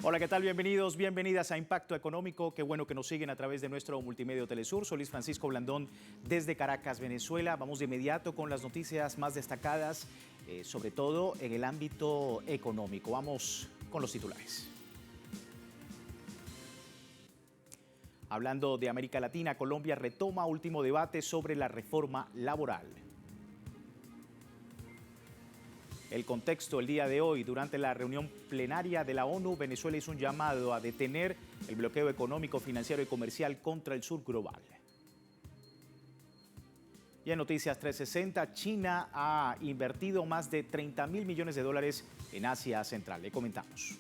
Hola, ¿qué tal? Bienvenidos, bienvenidas a Impacto Económico. Qué bueno que nos siguen a través de nuestro multimedio Telesur. Soy Luis Francisco Blandón desde Caracas, Venezuela. Vamos de inmediato con las noticias más destacadas, sobre todo en el ámbito económico. Vamos con los titulares. Hablando de América Latina, Colombia retoma último debate sobre la reforma laboral. El contexto el día de hoy, durante la reunión plenaria de la ONU, Venezuela hizo un llamado a detener el bloqueo económico, financiero y comercial contra el sur global. Y en Noticias 360, China ha invertido más de 30.000 millones de dólares en Asia Central. Le comentamos.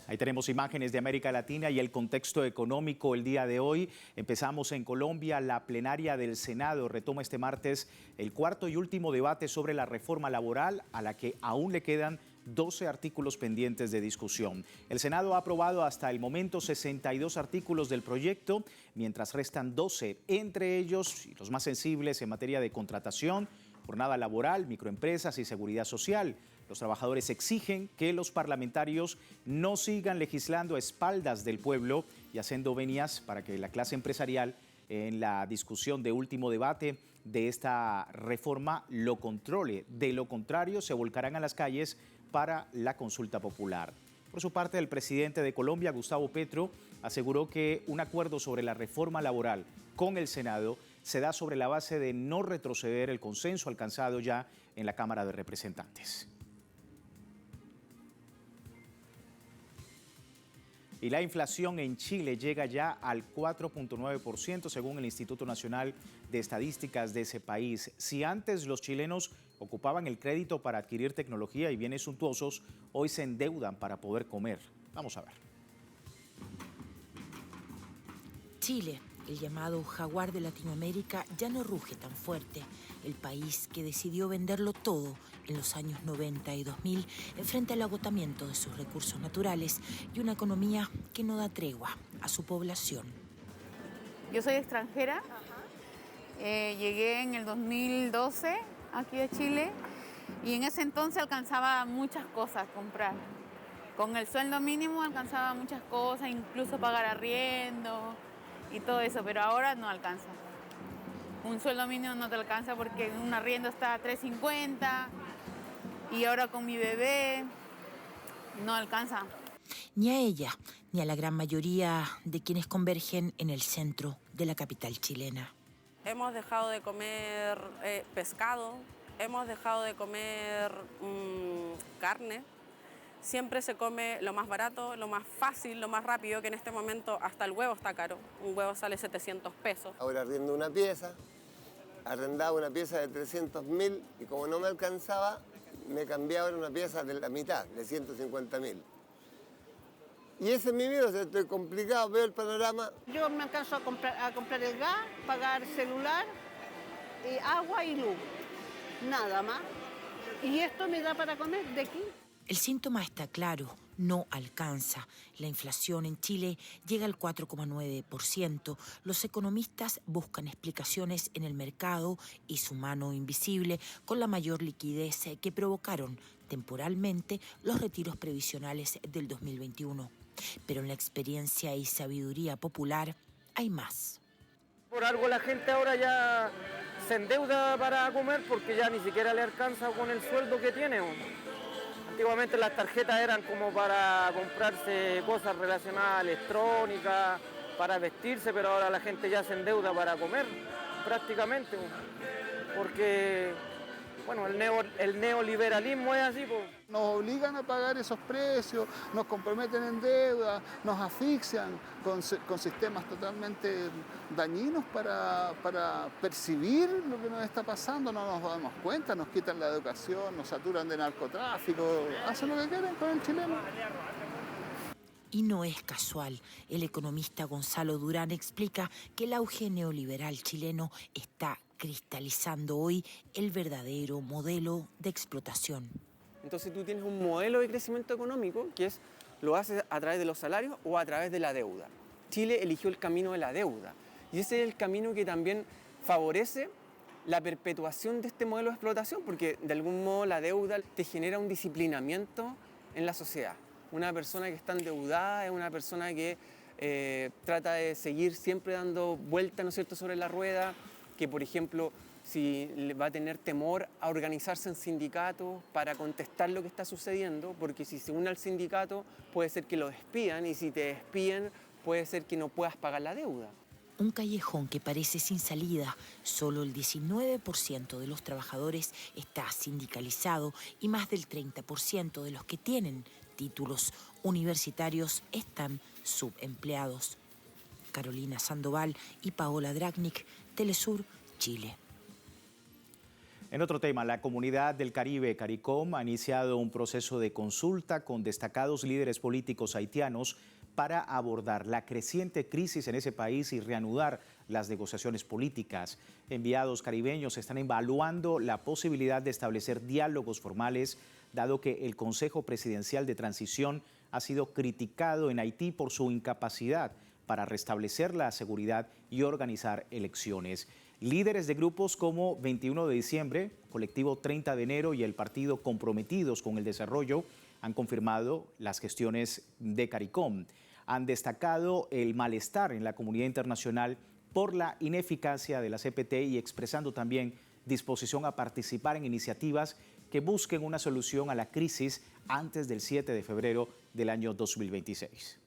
Ahí tenemos imágenes de América Latina y el contexto económico el día de hoy. Empezamos en Colombia. La plenaria del Senado retoma este martes el cuarto y último debate sobre la reforma laboral, a la que aún le quedan 12 artículos pendientes de discusión. El Senado ha aprobado hasta el momento 62 artículos del proyecto, mientras restan 12, entre ellos y los más sensibles en materia de contratación, jornada laboral, microempresas y seguridad social. Los trabajadores exigen que los parlamentarios no sigan legislando a espaldas del pueblo y haciendo venias para que la clase empresarial en la discusión de último debate de esta reforma lo controle. De lo contrario, se volcarán a las calles para la consulta popular. Por su parte, el presidente de Colombia, Gustavo Petro, aseguró que un acuerdo sobre la reforma laboral con el Senado se da sobre la base de no retroceder el consenso alcanzado ya en la Cámara de Representantes. Y la inflación en Chile llega ya al 4.9% según el Instituto Nacional de Estadísticas de ese país. Si antes los chilenos ocupaban el crédito para adquirir tecnología y bienes suntuosos, hoy se endeudan para poder comer. Vamos a ver. Chile, el llamado jaguar de Latinoamérica, ya no ruge tan fuerte. El país que decidió venderlo todo en los años 90 y 2000 enfrenta el agotamiento de sus recursos naturales y una economía que no da tregua a su población. Yo soy extranjera, llegué en el 2012 aquí a Chile y en ese entonces alcanzaba muchas cosas a comprar. Con el sueldo mínimo alcanzaba muchas cosas, incluso pagar arriendo y todo eso, pero ahora no alcanza. Un sueldo mínimo no te alcanza porque un arriendo está a $3.50 y ahora con mi bebé no alcanza. Ni a ella, ni a la gran mayoría de quienes convergen en el centro de la capital chilena. Hemos dejado de comer pescado, hemos dejado de comer carne. Siempre se come lo más barato, lo más fácil, lo más rápido, que en este momento hasta el huevo está caro. Un huevo sale 700 pesos. Ahora arriendo una pieza, arrendaba una pieza de 300.000 y como no me alcanzaba, me cambié ahora una pieza de la mitad, de 150.000. Y ese es mi vida, o sea, estoy complicado, veo el panorama. Yo me alcanzo a comprar el gas, pagar celular, agua y luz, nada más. Y esto me da para comer de aquí. El síntoma está claro, no alcanza. La inflación en Chile llega al 4,9%. Los economistas buscan explicaciones en el mercado y su mano invisible con la mayor liquidez que provocaron temporalmente los retiros previsionales del 2021. Pero en la experiencia y sabiduría popular hay más. Por algo la gente ahora ya se endeuda para comer porque ya ni siquiera le alcanza con el sueldo que tiene. Antiguamente las tarjetas eran como para comprarse cosas relacionadas a electrónica, para vestirse, pero ahora la gente ya se endeuda para comer prácticamente, porque Bueno, el neoliberalismo es así, pues. Nos obligan a pagar esos precios, nos comprometen en deuda, nos asfixian con sistemas totalmente dañinos para percibir lo que nos está pasando, no nos damos cuenta, nos quitan la educación, nos saturan de narcotráfico, hacen lo que quieren con el chileno. Y no es casual. El economista Gonzalo Durán explica que el auge neoliberal chileno está cristalizando hoy el verdadero modelo de explotación. Entonces tú tienes un modelo de crecimiento económico que lo haces a través de los salarios o a través de la deuda. Chile eligió el camino de la deuda y ese es el camino que también favorece la perpetuación de este modelo de explotación, porque de algún modo la deuda te genera un disciplinamiento en la sociedad. Una persona que está endeudada es una persona que trata de seguir siempre dando vueltas, ¿no es cierto?, sobre la rueda, que por ejemplo si va a tener temor a organizarse en sindicatos para contestar lo que está sucediendo, porque si se une al sindicato puede ser que lo despidan y si te despiden puede ser que no puedas pagar la deuda. Un callejón que parece sin salida. Solo el 19% de los trabajadores está sindicalizado y más del 30% de los que tienen títulos universitarios están subempleados. Carolina Sandoval y Paola Dragnik, Telesur, Chile. En otro tema, la Comunidad del Caribe, CARICOM, ha iniciado un proceso de consulta con destacados líderes políticos haitianos para abordar la creciente crisis en ese país y reanudar las negociaciones políticas. Enviados caribeños están evaluando la posibilidad de establecer diálogos formales, dado que el Consejo Presidencial de Transición ha sido criticado en Haití por su incapacidad para restablecer la seguridad y organizar elecciones. Líderes de grupos como 21 de diciembre, Colectivo 30 de enero y el Partido Comprometidos con el Desarrollo han confirmado las gestiones de CARICOM. Han destacado el malestar en la comunidad internacional por la ineficacia de la CPT y expresando también disposición a participar en iniciativas que busquen una solución a la crisis antes del 7 de febrero del año 2026.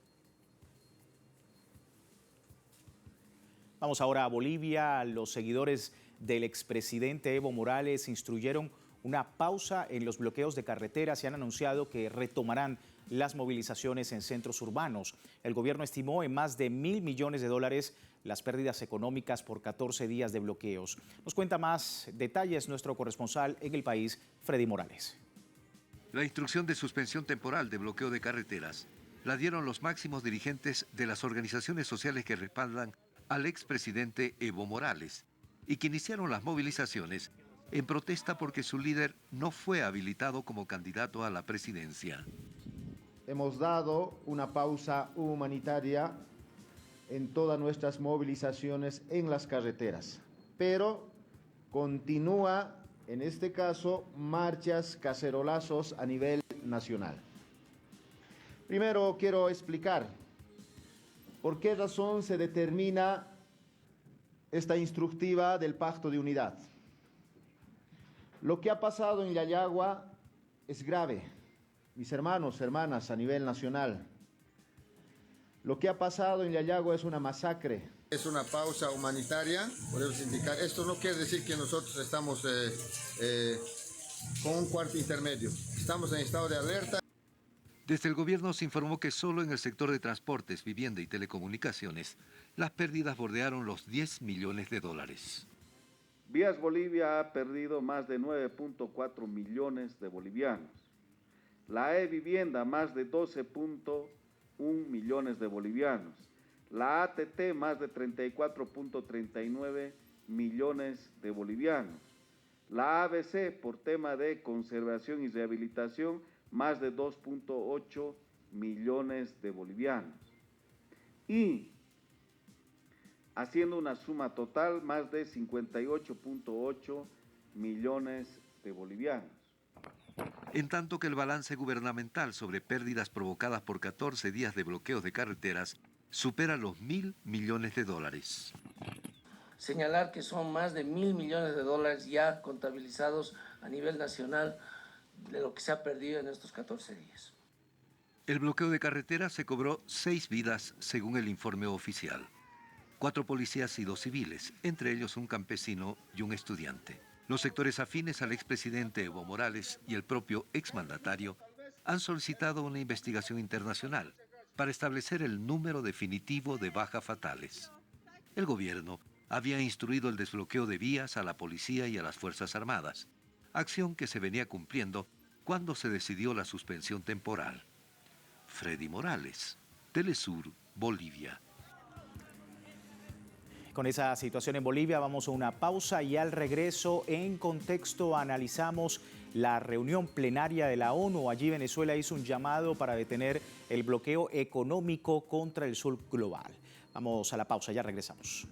Vamos ahora a Bolivia. Los seguidores del expresidente Evo Morales instruyeron una pausa en los bloqueos de carreteras y han anunciado que retomarán las movilizaciones en centros urbanos. El gobierno estimó en más de $1.000 millones las pérdidas económicas por 14 días de bloqueos. Nos cuenta más detalles nuestro corresponsal en el país, Freddy Morales. La instrucción de suspensión temporal de bloqueo de carreteras la dieron los máximos dirigentes de las organizaciones sociales que respaldan al expresidente Evo Morales y que iniciaron las movilizaciones en protesta porque su líder no fue habilitado como candidato a la presidencia. Hemos dado una pausa humanitaria en todas nuestras movilizaciones en las carreteras, pero continúa, en este caso, marchas, cacerolazos a nivel nacional. Primero quiero explicar por qué razón se determina esta instructiva del Pacto de Unidad. Lo que ha pasado en Yayagua es grave, mis hermanos, hermanas, a nivel nacional. Lo que ha pasado en Yayagua es una masacre. Es una pausa humanitaria, podemos indicar. Esto no quiere decir que nosotros estamos con un cuarto intermedio. Estamos en estado de alerta. Desde el gobierno se informó que solo en el sector de transportes, vivienda y telecomunicaciones, las pérdidas bordearon los $10 millones. Vías Bolivia ha perdido más de 9.4 millones de bolivianos. La E-Vivienda más de 12.1 millones de bolivianos. La ATT más de 34.39 millones de bolivianos. La ABC por tema de conservación y rehabilitación más de 2.8 millones de bolivianos. Y haciendo una suma total más de 58.8 millones de bolivianos. En tanto que el balance gubernamental sobre pérdidas provocadas por 14 días de bloqueos de carreteras supera los $1.000 millones. Señalar que son más de $1.000 millones ya contabilizados a nivel nacional de lo que se ha perdido en estos 14 días. El bloqueo de carreteras se cobró 6 vidas según el informe oficial. 4 policías y 2 civiles, entre ellos un campesino y un estudiante. Los sectores afines al expresidente Evo Morales y el propio exmandatario han solicitado una investigación internacional para establecer el número definitivo de bajas fatales. El gobierno había instruido el desbloqueo de vías a la policía y a las Fuerzas Armadas, acción que se venía cumpliendo cuando se decidió la suspensión temporal. Freddy Morales, Telesur, Bolivia. Con esa situación en Bolivia vamos a una pausa y al regreso, en contexto, analizamos la reunión plenaria de la ONU. Allí Venezuela hizo un llamado para detener el bloqueo económico contra el sur global. Vamos a la pausa, ya regresamos.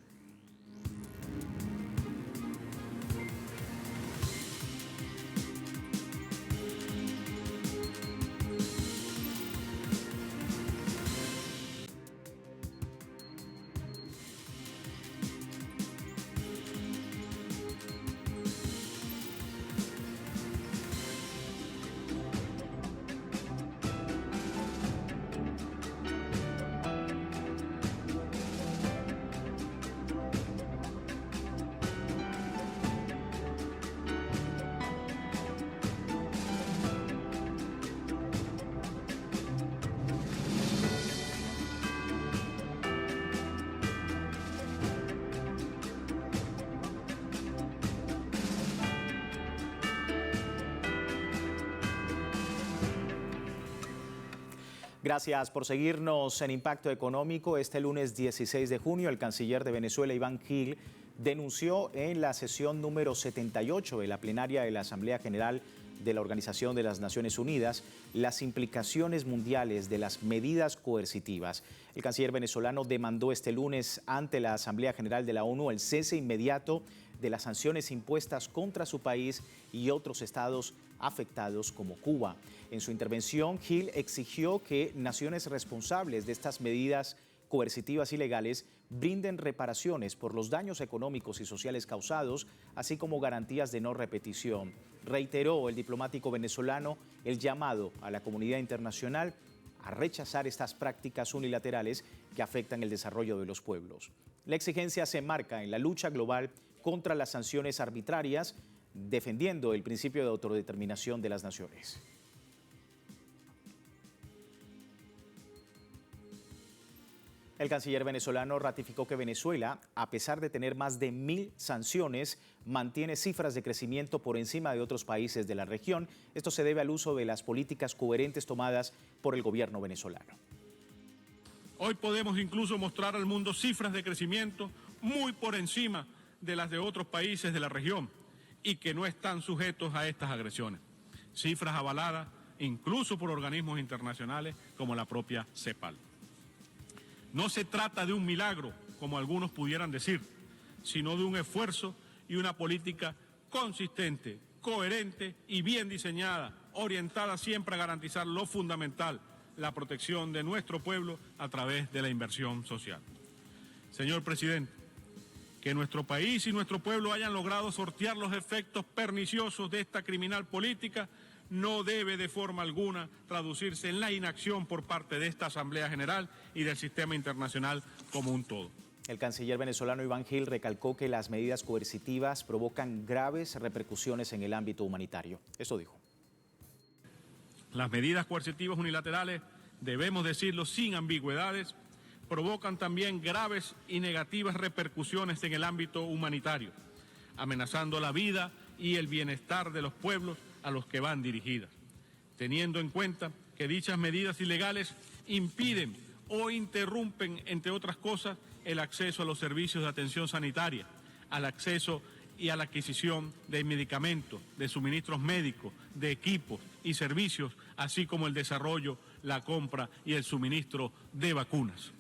Gracias por seguirnos en Impacto Económico. Este lunes 16 de junio, el canciller de Venezuela, Iván Gil, denunció en la sesión número 78 de la plenaria de la Asamblea General de la Organización de las Naciones Unidas las implicaciones mundiales de las medidas coercitivas. El canciller venezolano demandó este lunes ante la Asamblea General de la ONU el cese inmediato de las sanciones impuestas contra su país y otros estados afectados como Cuba. En su intervención, Gil exigió que naciones responsables de estas medidas coercitivas y legales brinden reparaciones por los daños económicos y sociales causados, así como garantías de no repetición. Reiteró el diplomático venezolano el llamado a la comunidad internacional a rechazar estas prácticas unilaterales que afectan el desarrollo de los pueblos. La exigencia se enmarca en la lucha global contra las sanciones arbitrarias, defendiendo el principio de autodeterminación de las naciones. El canciller venezolano ratificó que Venezuela, a pesar de tener más de 1.000 sanciones, mantiene cifras de crecimiento por encima de otros países de la región. Esto se debe al uso de las políticas coherentes tomadas por el gobierno venezolano. Hoy podemos incluso mostrar al mundo cifras de crecimiento muy por encima de las de otros países de la región y que no están sujetos a estas agresiones. Cifras avaladas incluso por organismos internacionales como la propia CEPAL. No se trata de un milagro, como algunos pudieran decir, sino de un esfuerzo y una política consistente, coherente y bien diseñada, orientada siempre a garantizar lo fundamental, la protección de nuestro pueblo a través de la inversión social. Señor presidente, que nuestro país y nuestro pueblo hayan logrado sortear los efectos perniciosos de esta criminal política no debe de forma alguna traducirse en la inacción por parte de esta Asamblea General y del sistema internacional como un todo. El canciller venezolano Iván Gil recalcó que las medidas coercitivas provocan graves repercusiones en el ámbito humanitario. Eso dijo. Las medidas coercitivas unilaterales, debemos decirlo sin ambigüedades, provocan también graves y negativas repercusiones en el ámbito humanitario, amenazando la vida y el bienestar de los pueblos a los que van dirigidas, teniendo en cuenta que dichas medidas ilegales impiden o interrumpen, entre otras cosas, el acceso a los servicios de atención sanitaria, al acceso y a la adquisición de medicamentos, de suministros médicos, de equipos y servicios, así como el desarrollo, la compra y el suministro de vacunas.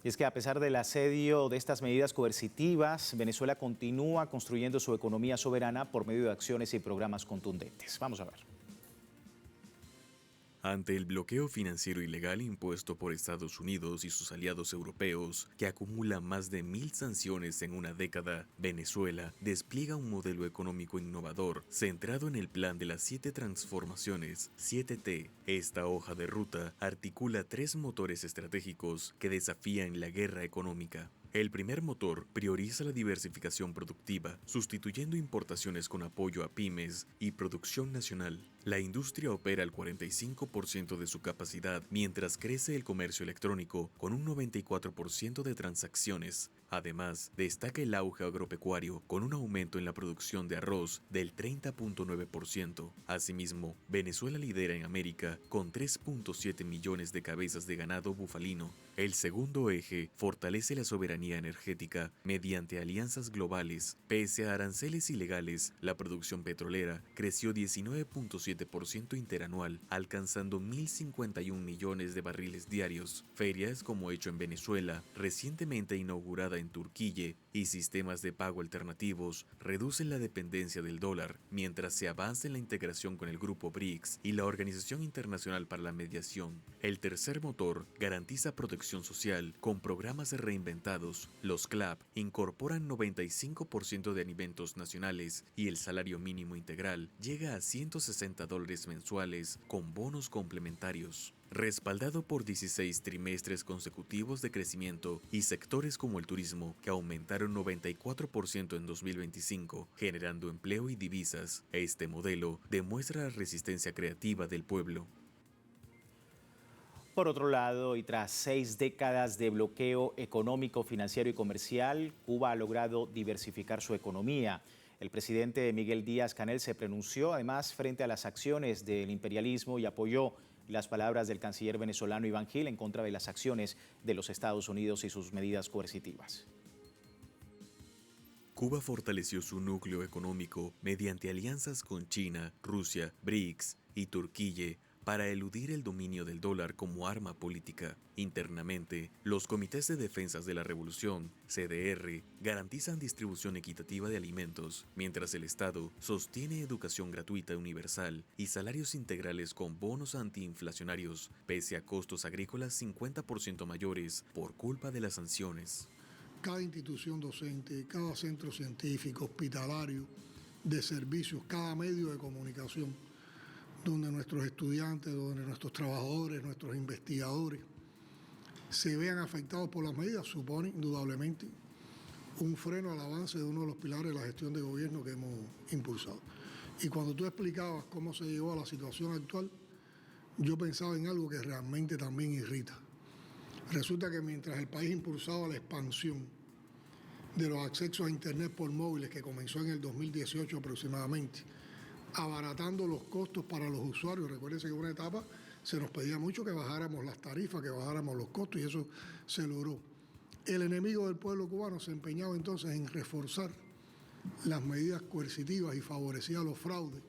Y es que a pesar del asedio de estas medidas coercitivas, Venezuela continúa construyendo su economía soberana por medio de acciones y programas contundentes. Vamos a ver. Ante el bloqueo financiero ilegal impuesto por Estados Unidos y sus aliados europeos, que acumula más de 1.000 sanciones en una década, Venezuela despliega un modelo económico innovador centrado en el plan de las 7 transformaciones, 7T. Esta hoja de ruta articula 3 motores estratégicos que desafían la guerra económica. El primer motor prioriza la diversificación productiva, sustituyendo importaciones con apoyo a pymes y producción nacional. La industria opera al 45% de su capacidad, mientras crece el comercio electrónico con un 94% de transacciones. Además, destaca el auge agropecuario con un aumento en la producción de arroz del 30.9%. Asimismo, Venezuela lidera en América con 3.7 millones de cabezas de ganado bufalino. El segundo eje fortalece la soberanía energética mediante alianzas globales. Pese a aranceles ilegales, la producción petrolera creció 19.7% interanual, alcanzando 1.051 millones de barriles diarios. Ferias como hecho en Venezuela, recientemente inaugurada en Turquía, y sistemas de pago alternativos reducen la dependencia del dólar, mientras se avanza en la integración con el grupo BRICS y la Organización Internacional para la Mediación. El tercer motor garantiza protección social con programas reinventados. Los CLAP incorporan 95% de alimentos nacionales y el salario mínimo integral llega a $160 mensuales con bonos complementarios. Respaldado por 16 trimestres consecutivos de crecimiento y sectores como el turismo, que aumentaron 94% en 2025, generando empleo y divisas, este modelo demuestra la resistencia creativa del pueblo. Por otro lado, y tras 6 décadas de bloqueo económico, financiero y comercial, Cuba ha logrado diversificar su economía. El presidente Miguel Díaz-Canel se pronunció además frente a las acciones del imperialismo y apoyó las palabras del canciller venezolano Iván Gil en contra de las acciones de los Estados Unidos y sus medidas coercitivas. Cuba fortaleció su núcleo económico mediante alianzas con China, Rusia, BRICS y Turquía para eludir el dominio del dólar como arma política. Internamente, los comités de defensas de la revolución, CDR, garantizan distribución equitativa de alimentos, mientras el Estado sostiene educación gratuita universal y salarios integrales con bonos antiinflacionarios, pese a costos agrícolas 50% mayores por culpa de las sanciones. Cada institución docente, cada centro científico, hospitalario, de servicios, cada medio de comunicación, donde nuestros estudiantes, donde nuestros trabajadores, nuestros investigadores se vean afectados por las medidas, supone indudablemente un freno al avance de uno de los pilares de la gestión de gobierno que hemos impulsado. Y cuando tú explicabas cómo se llegó a la situación actual, yo pensaba en algo que realmente también irrita. Resulta que mientras el país impulsaba la expansión de los accesos a Internet por móviles, que comenzó en el 2018 aproximadamente, abaratando los costos para los usuarios. Recuérdense que en una etapa se nos pedía mucho que bajáramos las tarifas, que bajáramos los costos, y eso se logró. El enemigo del pueblo cubano se empeñaba entonces en reforzar las medidas coercitivas y favorecía los fraudes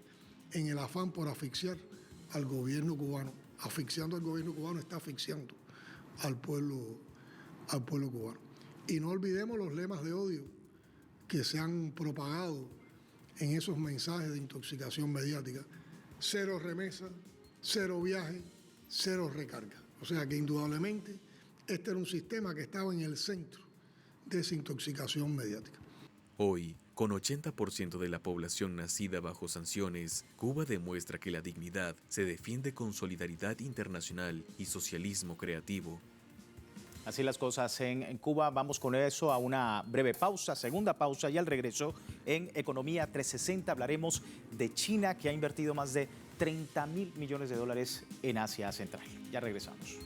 en el afán por asfixiar al gobierno cubano. Asfixiando al gobierno cubano está asfixiando al pueblo cubano. Y no olvidemos los lemas de odio que se han propagado en esos mensajes de intoxicación mediática: cero remesa, cero viaje, cero recarga. O sea que indudablemente este era un sistema que estaba en el centro de esa intoxicación mediática. Hoy, con 80% de la población nacida bajo sanciones, Cuba demuestra que la dignidad se defiende con solidaridad internacional y socialismo creativo. Así las cosas en Cuba. Vamos con eso a una breve pausa, segunda pausa, y al regreso en Economía 360 hablaremos de China, que ha invertido más de 30.000 millones de dólares en Asia Central. Ya regresamos.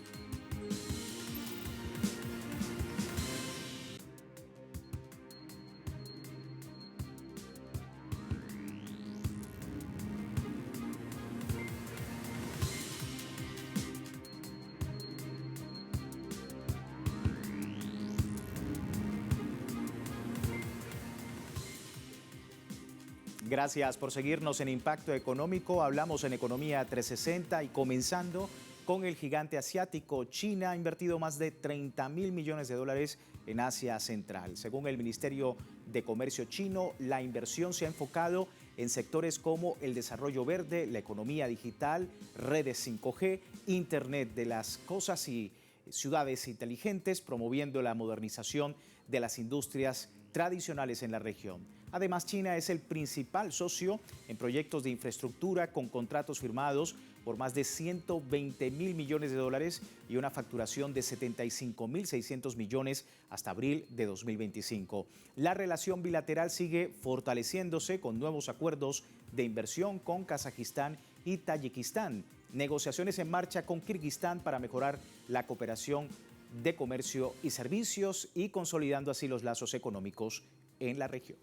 Gracias por seguirnos en Impacto Económico. Hablamos en Economía 360 y comenzando con el gigante asiático. China ha invertido más de 30.000 millones de dólares en Asia Central. Según el Ministerio de Comercio chino, la inversión se ha enfocado en sectores como el desarrollo verde, la economía digital, redes 5G, Internet de las cosas y ciudades inteligentes, promoviendo la modernización de las industrias tradicionales en la región. Además, China es el principal socio en proyectos de infraestructura con contratos firmados por más de 120.000 millones de dólares y una facturación de 75.600 millones hasta abril de 2025. La relación bilateral sigue fortaleciéndose con nuevos acuerdos de inversión con Kazajistán y Tayikistán. Negociaciones en marcha con Kirguistán para mejorar la cooperación de comercio y servicios y consolidando así los lazos económicos en la región.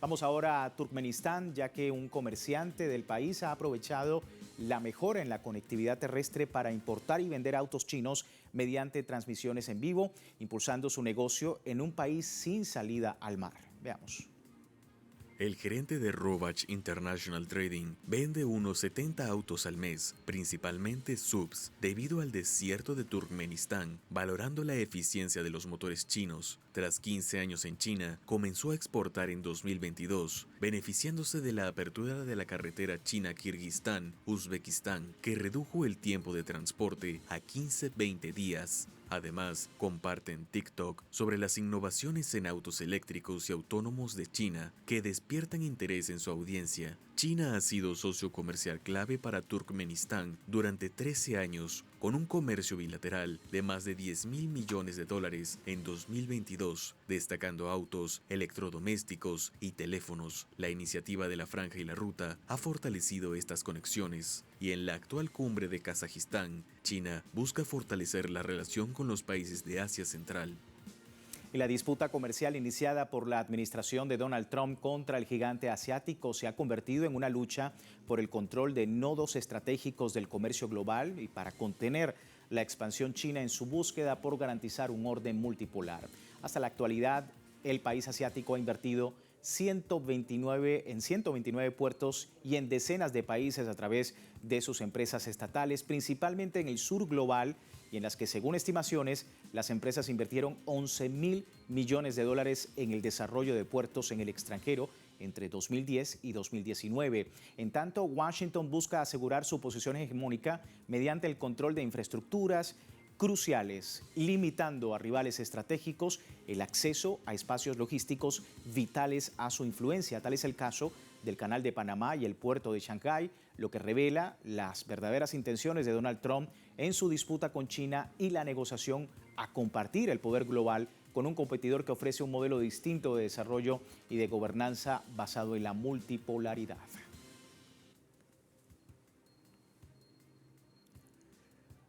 Vamos ahora a Turkmenistán, ya que un comerciante del país ha aprovechado la mejora en la conectividad terrestre para importar y vender autos chinos mediante transmisiones en vivo, impulsando su negocio en un país sin salida al mar. Veamos. El gerente de Robach International Trading vende unos 70 autos al mes, principalmente SUVs, debido al desierto de Turkmenistán, valorando la eficiencia de los motores chinos. Tras 15 años en China, comenzó a exportar en 2022, beneficiándose de la apertura de la carretera China-Kirguistán-Uzbekistán, que redujo el tiempo de transporte a 15-20 días. Además, comparten TikTok sobre las innovaciones en autos eléctricos y autónomos de China que despiertan interés en su audiencia. China ha sido socio comercial clave para Turkmenistán durante 13 años, con un comercio bilateral de más de 10.000 millones de dólares en 2022, destacando autos, electrodomésticos y teléfonos. La iniciativa de la Franja y la Ruta ha fortalecido estas conexiones y en la actual cumbre de Kazajistán, China busca fortalecer la relación con los países de Asia Central. Y la disputa comercial iniciada por la administración de Donald Trump contra el gigante asiático se ha convertido en una lucha por el control de nodos estratégicos del comercio global y para contener la expansión china en su búsqueda por garantizar un orden multipolar. Hasta la actualidad, el país asiático ha invertido 129 puertos y en decenas de países a través de sus empresas estatales, principalmente en el sur global, y en las que, según estimaciones, las empresas invirtieron 11.000 millones de dólares en el desarrollo de puertos en el extranjero entre 2010 y 2019. En tanto, Washington busca asegurar su posición hegemónica mediante el control de infraestructuras cruciales, limitando a rivales estratégicos el acceso a espacios logísticos vitales a su influencia. Tal es el caso del Canal de Panamá y el puerto de Shanghái, lo que revela las verdaderas intenciones de Donald Trump en su disputa con China y la negociación a compartir el poder global con un competidor que ofrece un modelo distinto de desarrollo y de gobernanza basado en la multipolaridad.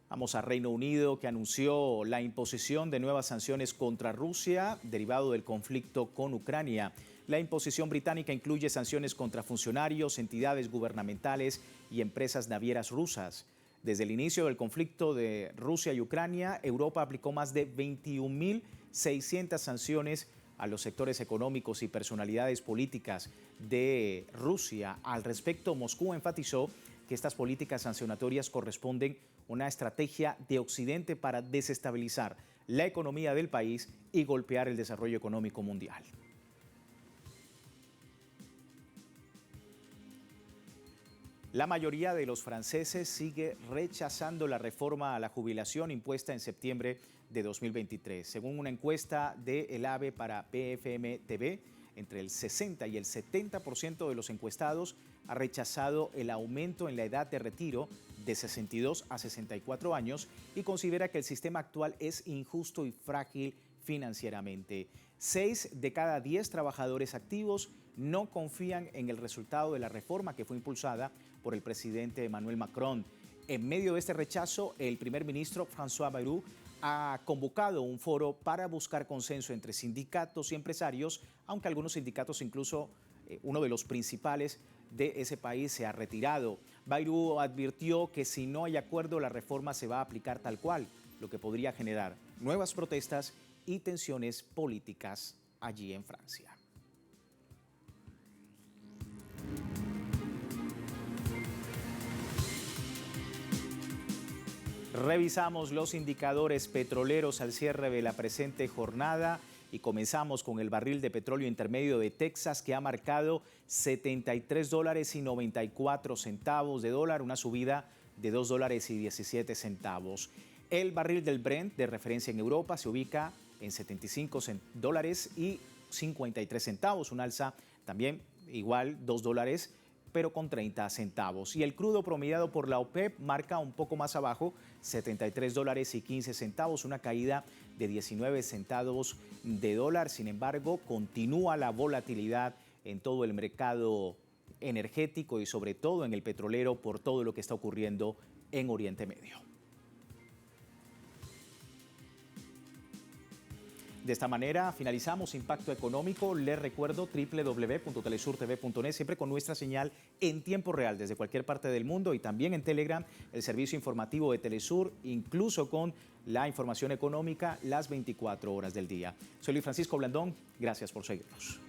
Vamos a Reino Unido, que anunció la imposición de nuevas sanciones contra Rusia derivado del conflicto con Ucrania. La imposición británica incluye sanciones contra funcionarios, entidades gubernamentales y empresas navieras rusas. Desde el inicio del conflicto de Rusia y Ucrania, Europa aplicó más de 21.600 sanciones a los sectores económicos y personalidades políticas de Rusia. Al respecto, Moscú enfatizó que estas políticas sancionatorias corresponden a una estrategia de Occidente para desestabilizar la economía del país y golpear el desarrollo económico mundial. La mayoría de los franceses sigue rechazando la reforma a la jubilación impuesta en septiembre de 2023. Según una encuesta de El AVE para BFM TV, entre el 60 y el 70% de los encuestados ha rechazado el aumento en la edad de retiro de 62 a 64 años y considera que el sistema actual es injusto y frágil financieramente. 6 de cada 10 trabajadores activos no confían en el resultado de la reforma que fue impulsada por el presidente Emmanuel Macron. En medio de este rechazo, el primer ministro François Bayrou ha convocado un foro para buscar consenso entre sindicatos y empresarios, aunque algunos sindicatos, incluso uno de los principales de ese país, se ha retirado. Bayrou advirtió que si no hay acuerdo, la reforma se va a aplicar tal cual, lo que podría generar nuevas protestas y tensiones políticas allí en Francia. Revisamos los indicadores petroleros al cierre de la presente jornada y comenzamos con el barril de petróleo intermedio de Texas, que ha marcado $73.94 de dólar, una subida de $2.17. El barril del Brent de referencia en Europa se ubica en $75.53, un alza también igual $2, pero con 30 centavos. Y el crudo promediado por la OPEP marca un poco más abajo, $73.15, una caída de 19 centavos de dólar. Sin embargo, continúa la volatilidad en todo el mercado energético y sobre todo en el petrolero por todo lo que está ocurriendo en Oriente Medio. De esta manera finalizamos Impacto Económico. Les recuerdo www.telesurtv.net, siempre con nuestra señal en tiempo real desde cualquier parte del mundo, y también en Telegram, el servicio informativo de Telesur, incluso con la información económica las 24 horas del día. Soy Luis Francisco Blandón, gracias por seguirnos.